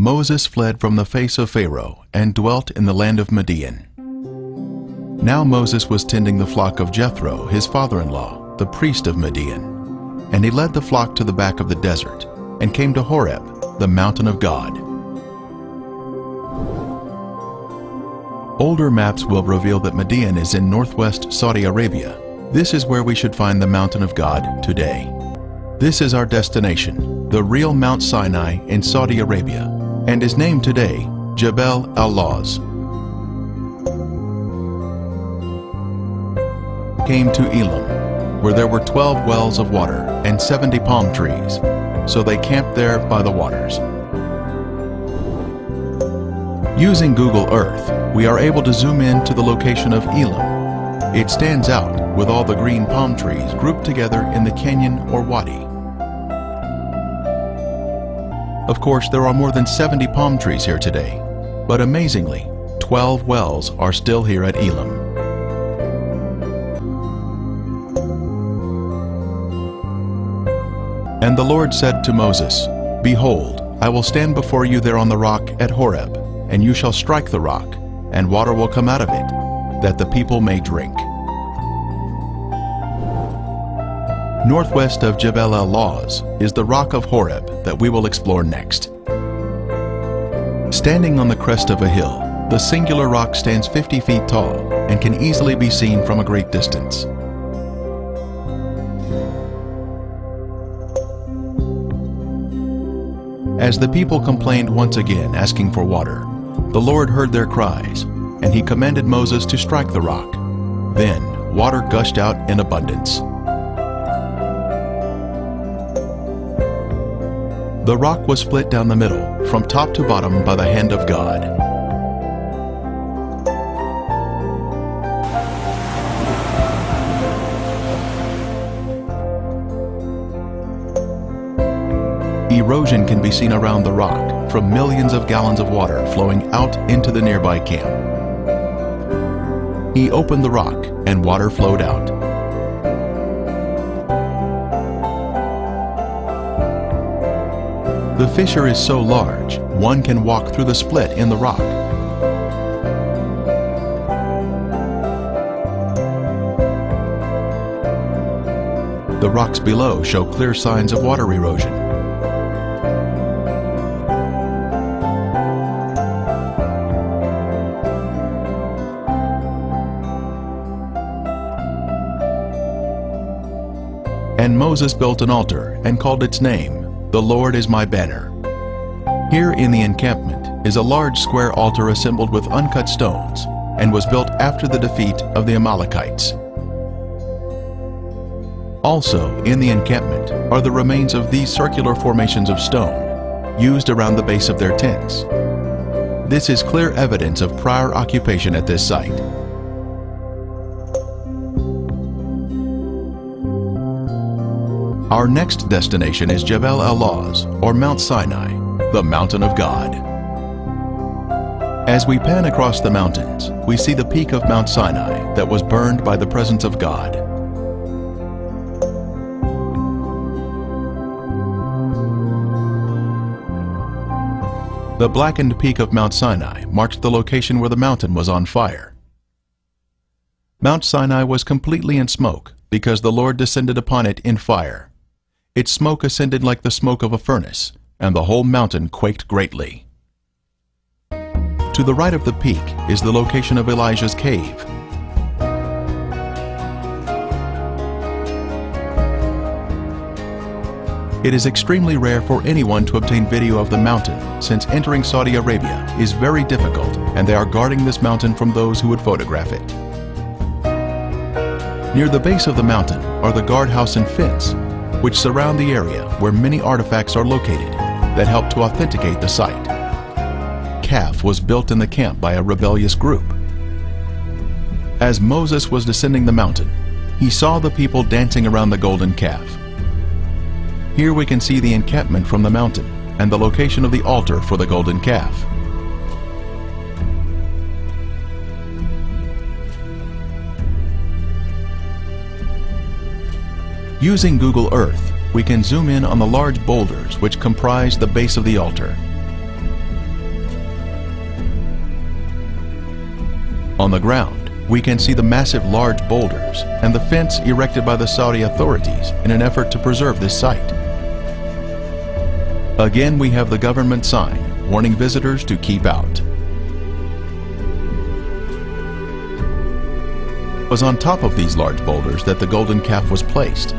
Moses fled from the face of Pharaoh and dwelt in the land of Midian. Now Moses was tending the flock of Jethro, his father-in-law, the priest of Midian. And he led the flock to the back of the desert and came to Horeb, the mountain of God. Older maps will reveal that Midian is in northwest Saudi Arabia. This is where we should find the mountain of God today. This is our destination, the real Mount Sinai in Saudi Arabia, and is named today Jebel al-Lawz. Came to Elim, where there were 12 wells of water and 70 palm trees, so they camped there by the waters. Using Google Earth, we are able to zoom in to the location of Elim. It stands out with all the green palm trees grouped together in the canyon or wadi. Of course, there are more than 70 palm trees here today, but amazingly, 12 wells are still here at Elim. And the Lord said to Moses, "Behold, I will stand before you there on the rock at Horeb, and you shall strike the rock, and water will come out of it, that the people may drink." Northwest of Jebel al-Lawz is the rock of Horeb that we will explore next. Standing on the crest of a hill, the singular rock stands 50 feet tall and can easily be seen from a great distance. As the people complained once again, asking for water, the Lord heard their cries, and he commanded Moses to strike the rock. Then water gushed out in abundance. The rock was split down the middle, from top to bottom by the hand of God. Erosion can be seen around the rock from millions of gallons of water flowing out into the nearby camp. He opened the rock and water flowed out. The fissure is so large, one can walk through the split in the rock. The rocks below show clear signs of water erosion. And Moses built an altar and called its name, "The Lord is my banner." Here in the encampment is a large square altar assembled with uncut stones and was built after the defeat of the Amalekites. Also in the encampment are the remains of these circular formations of stone used around the base of their tents. This is clear evidence of prior occupation at this site. Our next destination is Jebel al-Lawz, or Mount Sinai, the mountain of God. As we pan across the mountains, we see the peak of Mount Sinai that was burned by the presence of God. The blackened peak of Mount Sinai marked the location where the mountain was on fire. Mount Sinai was completely in smoke because the Lord descended upon it in fire. Its smoke ascended like the smoke of a furnace, and the whole mountain quaked greatly. To the right of the peak is the location of Elijah's cave. It is extremely rare for anyone to obtain video of the mountain, since entering Saudi Arabia is very difficult, and they are guarding this mountain from those who would photograph it. Near the base of the mountain are the guardhouse and fence, which surround the area where many artifacts are located that help to authenticate the site. Calf was built in the camp by a rebellious group. As Moses was descending the mountain, he saw the people dancing around the golden calf. Here we can see the encampment from the mountain and the location of the altar for the golden calf. Using Google Earth, we can zoom in on the large boulders which comprise the base of the altar. On the ground, we can see the massive large boulders and the fence erected by the Saudi authorities in an effort to preserve this site. Again, we have the government sign warning visitors to keep out. It was on top of these large boulders that the golden calf was placed.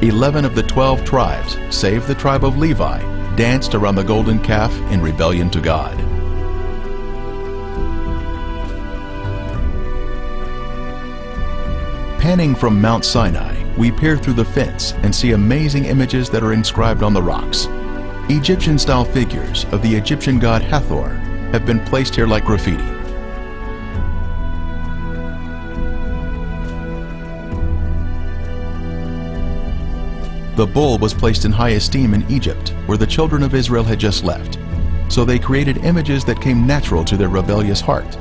11 of the 12 tribes, save the tribe of Levi, danced around the golden calf in rebellion to God. Panning from Mount Sinai, we peer through the fence and see amazing images that are inscribed on the rocks. Egyptian-style figures of the Egyptian god Hathor have been placed here like graffiti. The bull was placed in high esteem in Egypt, where the children of Israel had just left, so they created images that came natural to their rebellious heart.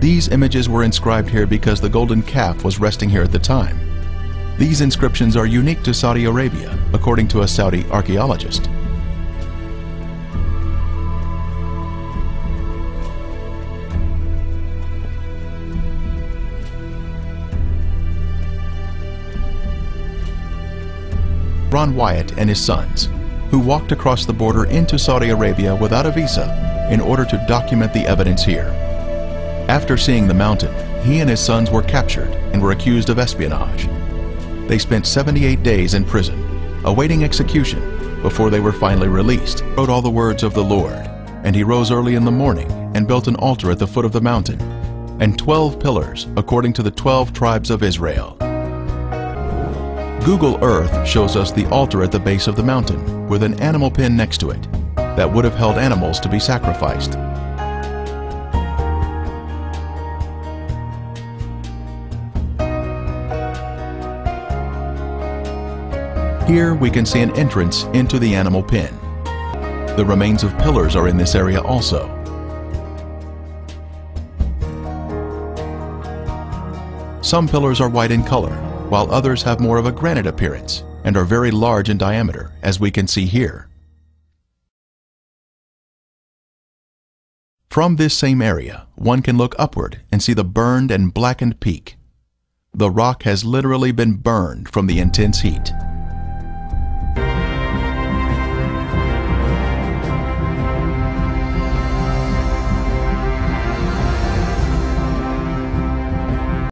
These images were inscribed here because the golden calf was resting here at the time. These inscriptions are unique to Saudi Arabia, according to a Saudi archaeologist. Ron Wyatt and his sons, who walked across the border into Saudi Arabia without a visa in order to document the evidence here. After seeing the mountain, he and his sons were captured and were accused of espionage. They spent 78 days in prison, awaiting execution, before they were finally released. He wrote all the words of the Lord, and he rose early in the morning and built an altar at the foot of the mountain, and 12 pillars according to the 12 tribes of Israel. Google Earth shows us the altar at the base of the mountain with an animal pen next to it that would have held animals to be sacrificed. Here we can see an entrance into the animal pen. The remains of pillars are in this area also. Some pillars are white in color, while others have more of a granite appearance and are very large in diameter, as we can see here. From this same area, one can look upward and see the burned and blackened peak. The rock has literally been burned from the intense heat.